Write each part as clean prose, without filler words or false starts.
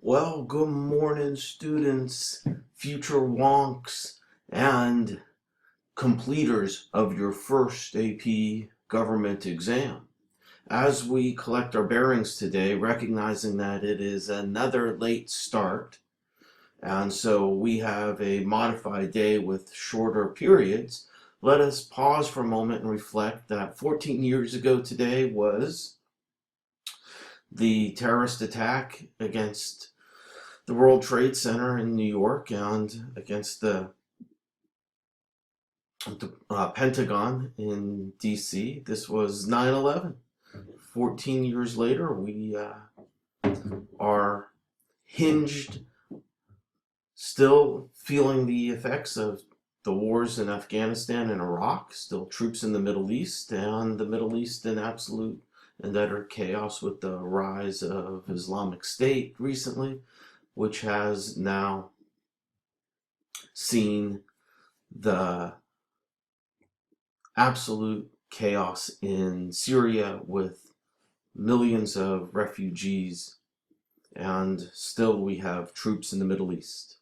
Well, good morning, students, future wonks, and completers of your first AP government exam. As we collect our bearings today, recognizing that it is another late start, and so we have a modified day with shorter periods, let us pause for a moment and reflect that 14 years ago today was the terrorist attack against the World Trade Center in New York and against the Pentagon in DC. This was 9/11. 14 years later, we are hinged, still feeling the effects of the wars in Afghanistan and Iraq, still troops in the Middle East, and the Middle East in absolute and utter chaos with the rise of Islamic State recently, which has now seen the absolute chaos in Syria with millions of refugees, and still we have troops in the Middle East.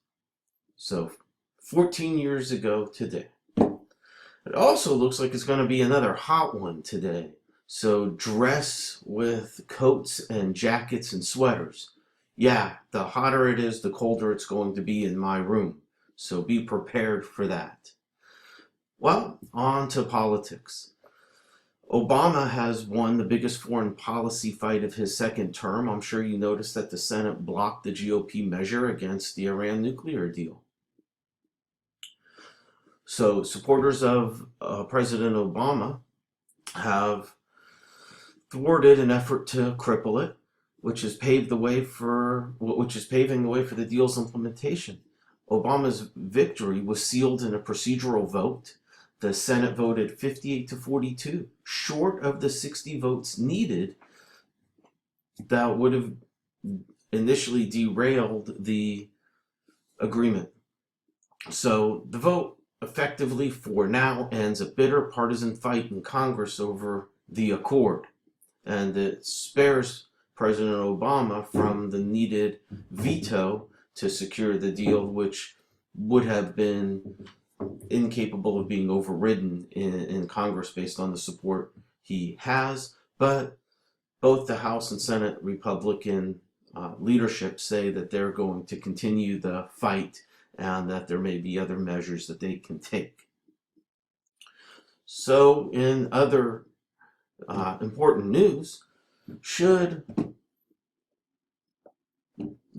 So 14 years ago today. It also looks like it's going to be another hot one today. So dress with coats and jackets and sweaters. Yeah, the hotter it is, the colder it's going to be in my room. So be prepared for that. Well, on to politics. Obama has won the biggest foreign policy fight of his second term. I'm sure you noticed that the Senate blocked the GOP measure against the Iran nuclear deal. So supporters of President Obama have thwarted an effort to cripple it, which is paving the way for the deal's implementation. Obama's victory was sealed in a procedural vote. The Senate voted 58 to 42, short of the 60 votes needed that would have initially derailed the agreement. So the vote effectively for now ends a bitter partisan fight in Congress over the accord, and it spares President Obama from the needed veto to secure the deal, which would have been incapable of being overridden in Congress based on the support he has. But both the House and Senate Republican leadership say that they're going to continue the fight and that there may be other measures that they can take. So, in other important news, should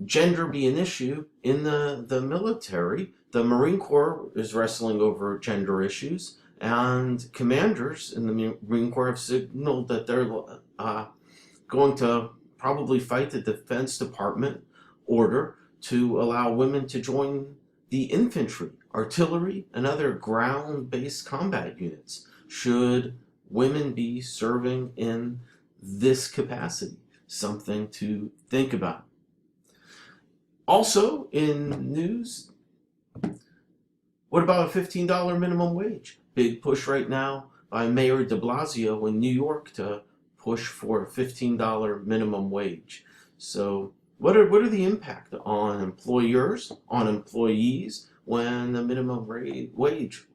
gender be an issue in the military? The Marine Corps is wrestling over gender issues, and commanders in the Marine Corps have signaled that they're going to probably fight the Defense Department order to allow women to join the infantry, artillery, and other ground-based combat units. Should women be serving in this capacity? Something to think about. Also in news, what about a $15 minimum wage? Big push right now by Mayor de Blasio in New York to push for a $15 minimum wage. So what are the impact on employers, on employees, when the minimum wage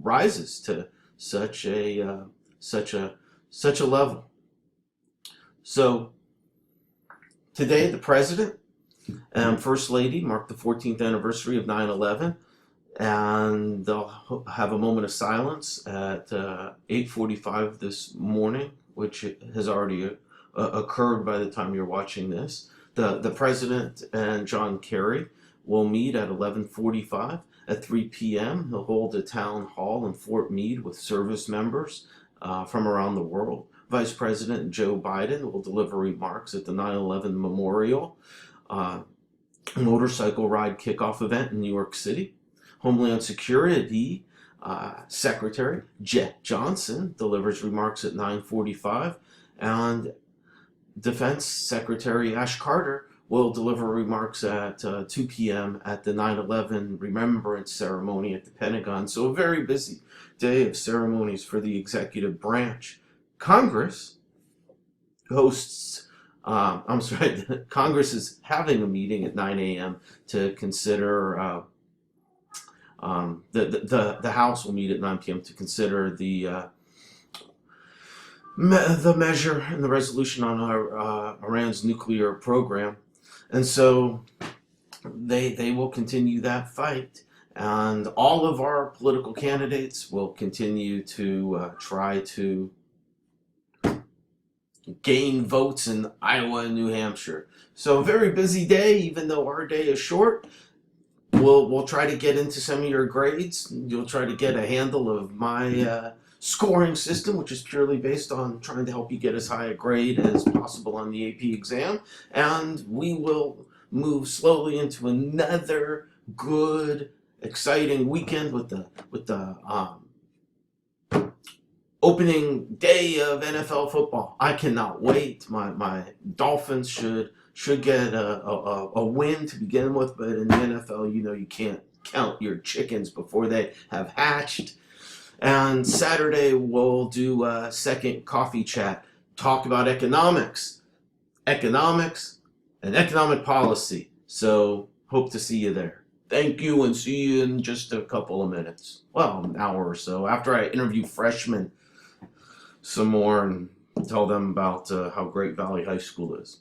rises to such a level? So today, the president and First Lady marked the 14th anniversary of 9/11, and they'll have a moment of silence at 8:45 this morning, which has already occurred by the time you're watching this. The president and John Kerry will meet at 11:45. At 3 p.m., he'll hold a town hall in Fort Meade with service members from around the world. Vice President Joe Biden will deliver remarks at the 9/11 Memorial motorcycle ride kickoff event in New York City. Homeland Security Secretary Jeh Johnson delivers remarks at 9:45, and Defense Secretary Ash Carter will deliver remarks at 2 p.m. at the 9/11 Remembrance Ceremony at the Pentagon. So a very busy day of ceremonies for the executive branch. Congress hosts I'm sorry, Congress is having a meeting at 9 a.m. to consider. The House will meet at 9 p.m. to consider the measure and the resolution on Iran's nuclear program, and so they will continue that fight, and all of our political candidates will continue to try to gain votes in Iowa and New Hampshire. So a very busy day, even though our day is short. We'll try to get into some of your grades. You'll try to get a handle of my scoring system, which is purely based on trying to help you get as high a grade as possible on the AP exam. And we will move slowly into another good, exciting weekend with the opening day of NFL football. I cannot wait. My Dolphins should get a win to begin with, but in the NFL, you can't count your chickens before they have hatched. And Saturday, we'll do a second coffee chat, talk about economics, and economic policy. So, hope to see you there. Thank you, and see you in just a couple of minutes. Well, an hour or so, after I interview freshmen some more and tell them about how great Valley High School is.